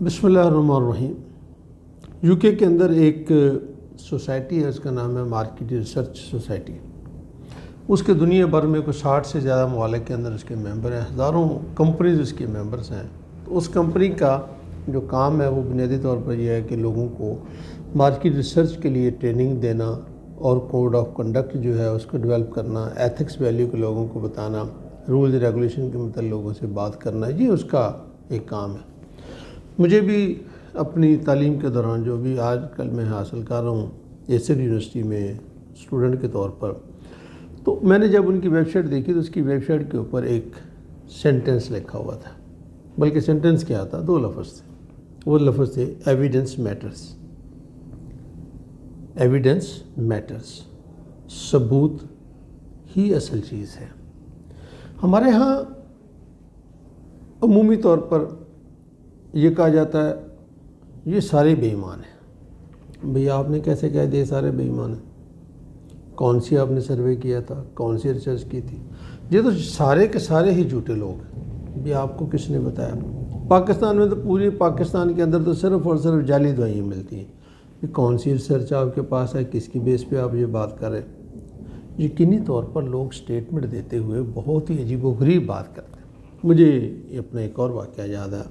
بسم اللہ الرحمن الرحیم۔ یو کے اندر ایک سوسائٹی ہے، اس کا نام ہے مارکیٹ ریسرچ سوسائٹی۔ اس کے دنیا بھر میں کوئی 60 سے زیادہ ممالک کے اندر اس کے ممبر ہیں، ہزاروں کمپنیز اس کے ممبرز ہیں۔ تو اس کمپنی کا جو کام ہے وہ بنیادی طور پر یہ ہے کہ لوگوں کو مارکیٹ ریسرچ کے لیے ٹریننگ دینا اور کوڈ آف کنڈکٹ جو ہے اس کو ڈیولپ کرنا، ایتھکس ویلیو کو لوگوں کو بتانا، رولز ریگولیشن کے متعلق لوگوں سے بات کرنا، یہ اس کا ایک کام ہے۔ مجھے بھی اپنی تعلیم کے دوران جو بھی آج کل میں حاصل کر رہا ہوں ایسر یونیورسٹی میں اسٹوڈنٹ کے طور پر، تو میں نے جب ان کی ویب سائٹ دیکھی تو اس کی ویب سائٹ کے اوپر ایک سینٹنس لکھا ہوا تھا، بلکہ سینٹنس کیا تھا، 2 لفظ تھے۔ وہ لفظ تھے ایویڈنس میٹرز۔ ایویڈنس میٹرز، ثبوت ہی اصل چیز ہے۔ ہمارے ہاں عمومی طور پر یہ کہا جاتا ہے یہ سارے بے ایمان ہیں۔ بھئی آپ نے کیسے کہہ دیا سارے بے ایمان ہیں؟ کون سی آپ نے سروے کیا تھا؟ کون سی ریسرچ کی تھی؟ یہ تو سارے کے سارے ہی جھوٹے لوگ ہیں۔ بھی آپ کو کس نے بتایا؟ پاکستان میں تو پوری پاکستان کے اندر تو صرف اور صرف جعلی دوائیاں ملتی ہیں۔ یہ کون سی ریسرچ آپ کے پاس ہے؟ کس کی بیس پہ آپ یہ بات کر رہے ہیں؟ یقینی طور پر لوگ سٹیٹمنٹ دیتے ہوئے بہت ہی عجیب و غریب بات کرتے ہیں۔ مجھے اپنا ایک اور واقعہ یاد ہے۔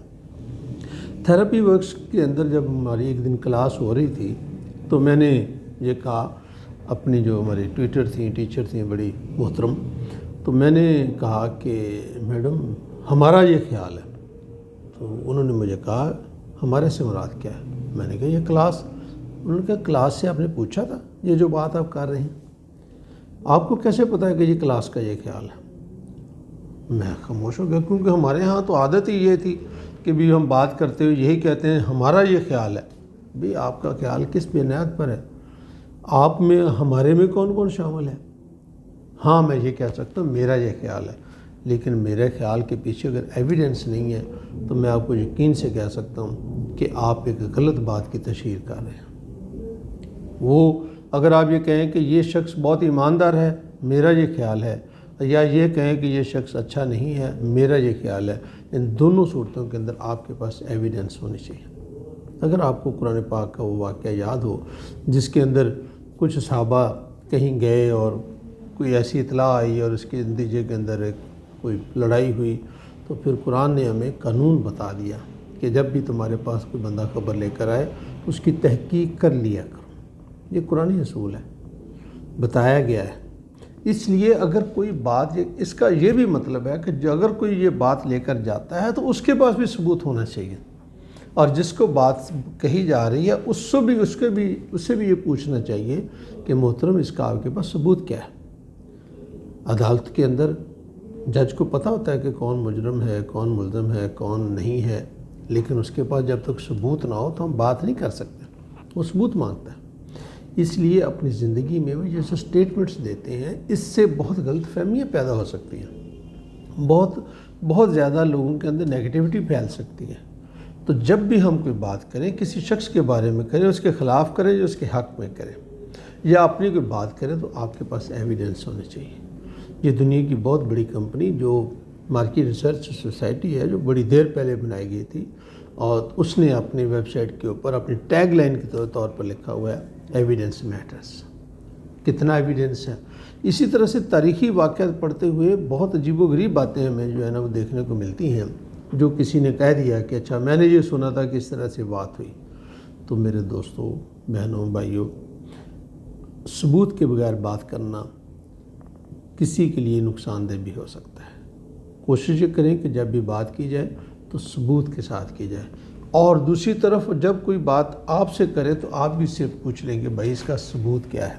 تھیراپی ورکس کے اندر جب ہماری ایک دن کلاس ہو رہی تھی تو میں نے یہ کہا، اپنی جو ہماری ٹیچر تھیں بڑی محترم، تو میں نے کہا کہ میڈم ہمارا یہ خیال ہے۔ تو انہوں نے مجھے کہا ہمارے سے مراد کیا ہے؟ میں نے کہا یہ کلاس۔ انہوں نے کہا کلاس سے آپ نے پوچھا تھا یہ جو بات آپ کر رہے ہیں؟ آپ کو کیسے پتہ ہے کہ یہ کلاس کا یہ خیال ہے؟ میں خاموش ہو گیا، کیونکہ ہمارے ہاں تو عادت ہی یہ تھی کہ بھی ہم بات کرتے ہوئے یہی کہتے ہیں ہمارا یہ خیال ہے۔ بھی آپ کا خیال کس بنیاد پر ہے؟ آپ میں ہمارے میں کون کون شامل ہے؟ ہاں میں یہ کہہ سکتا ہوں میرا یہ خیال ہے، لیکن میرے خیال کے پیچھے اگر ایویڈنس نہیں ہے تو میں آپ کو یقین سے کہہ سکتا ہوں کہ آپ ایک غلط بات کی تشہیر کر رہے ہیں۔ وہ اگر آپ یہ کہیں کہ یہ شخص بہت ایماندار ہے، میرا یہ خیال ہے، یا یہ کہیں کہ یہ شخص اچھا نہیں ہے، میرا یہ خیال ہے، ان دونوں صورتوں کے اندر آپ کے پاس ایویڈنس ہونی چاہیے۔ اگر آپ کو قرآن پاک کا وہ واقعہ یاد ہو جس کے اندر کچھ صحابہ کہیں گئے اور کوئی ایسی اطلاع آئی اور اس کے نتیجے کے اندر ایک کوئی لڑائی ہوئی، تو پھر قرآن نے ہمیں قانون بتا دیا کہ جب بھی تمہارے پاس کوئی بندہ خبر لے کر آئے اس کی تحقیق کر لیا کرو۔ یہ قرآنی اصول ہے، بتایا گیا ہے۔ اس لیے اگر کوئی بات، اس کا یہ بھی مطلب ہے کہ اگر کوئی یہ بات لے کر جاتا ہے تو اس کے پاس بھی ثبوت ہونا چاہیے، اور جس کو بات کہی جا رہی ہے اس سے بھی یہ پوچھنا چاہیے کہ محترم اس کا آپ کے پاس ثبوت کیا ہے۔ عدالت کے اندر جج کو پتہ ہوتا ہے کہ کون مجرم ہے، کون ملزم ہے، کون نہیں ہے، لیکن اس کے پاس جب تک ثبوت نہ ہو تو ہم بات نہیں کر سکتے۔ وہ ثبوت مانگتا ہے۔ اس لیے اپنی زندگی میں بھی جیسے سٹیٹمنٹس دیتے ہیں اس سے بہت غلط فہمیاں پیدا ہو سکتی ہیں، بہت زیادہ لوگوں کے اندر نیگیٹیوٹی پھیل سکتی ہے۔ تو جب بھی ہم کوئی بات کریں کسی شخص کے بارے میں کریں، اس کے خلاف کریں یا اس کے حق میں کریں، یا اپنی کوئی بات کریں، تو آپ کے پاس ایویڈنس ہونے چاہیے۔ یہ دنیا کی بہت بڑی کمپنی جو مارکیٹ ریسرچ سوسائٹی ہے، جو بڑی دیر پہلے بنائی گئی تھی، اور اس نے اپنی ویب سائٹ کے اوپر اپنی ٹیگ لائن کے طور پر لکھا ہوا ہے ایویڈنس میٹرز۔ کتنا ایویڈنس ہے؟ اسی طرح سے تاریخی واقعات پڑھتے ہوئے بہت عجیب و غریب باتیں ہمیں جو ہے نا وہ دیکھنے کو ملتی ہیں، جو کسی نے کہہ دیا کہ اچھا میں نے یہ سنا تھا کہ اس طرح سے بات ہوئی۔ تو میرے دوستوں، بہنوں، بھائیوں، ثبوت کے بغیر بات کرنا کسی کے لیے نقصان دہ بھی ہو سکتا ہے۔ کوشش یہ کریں کہ جب بھی بات کی جائے تو ثبوت کے ساتھ کی جائے، اور دوسری طرف جب کوئی بات آپ سے کرے تو آپ بھی سے پوچھ لیں کہ بھائی اس کا ثبوت کیا ہے،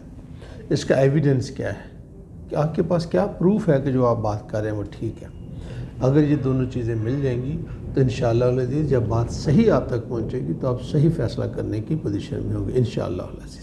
اس کا ایویڈنس کیا ہے، کہ آپ کے پاس کیا پروف ہے کہ جو آپ بات کر رہے ہیں وہ ٹھیک ہے۔ اگر یہ دونوں چیزیں مل جائیں گی تو انشاءاللہ العزیز جب بات صحیح آپ تک پہنچے گی تو آپ صحیح فیصلہ کرنے کی پوزیشن میں ہوں گے انشاءاللہ العزیز۔